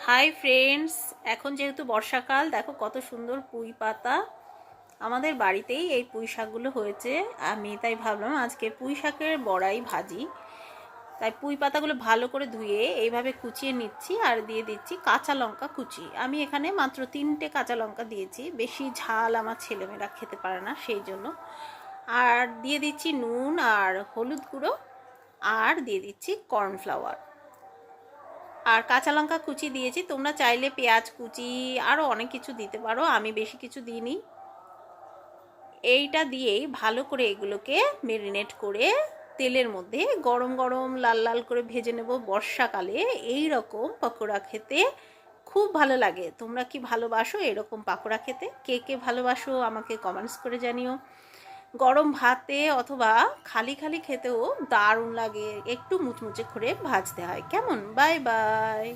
Hi friends, এখন যেহেতু বর্ষাকাল, দেখো কত সুন্দর পুঁই পাতা। আমাদের বাড়িতেই এই পুঁই শাকগুলো হয়েছে। আমি তাই ভাবলাম আজকে পুঁই শাকের বড়াই ভাজি। তাই পুঁই পাতাগুলো ভালো করে ধুয়ে এইভাবে কুচিয়ে নিচ্ছি আর দিয়ে দিচ্ছি কাঁচা লঙ্কা কুচি। আমি এখানে মাত্র 3টে কাঁচা লঙ্কা দিয়েছি, বেশি ঝাল আমার ছেলেমেয়েরা খেতে পারে না সেই জন্য। আর দিয়ে দিচ্ছি নুন আর হলুদ গুঁড়ো, আর দিয়ে দিচ্ছি কর্নফ্লাওয়ার, আর কাঁচা লঙ্কা কুচি দিয়েছি। তোমরা চাইলে পেঁয়াজ কুচি আরও অনেক কিছু দিতে পারো, আমি বেশি কিছু দিইনি। এইটা দিয়েই ভালো করে এগুলোকে ম্যারিনেট করে তেলের মধ্যে গরম গরম লাল লাল করে ভেজে নেব। বর্ষাকালে এই রকম পকোড়া খেতে খুব ভালো লাগে। তোমরা কি ভালোবাসো এরকম পকোড়া খেতে? কে কে ভালোবাসো আমাকে কমেন্টস করে জানিও। গরম ভাতে অথবা খালি খালি খেতেও দারুণ লাগে। একটু মুচমুচে করে ভাজতে হয়। কেমন? Bye bye.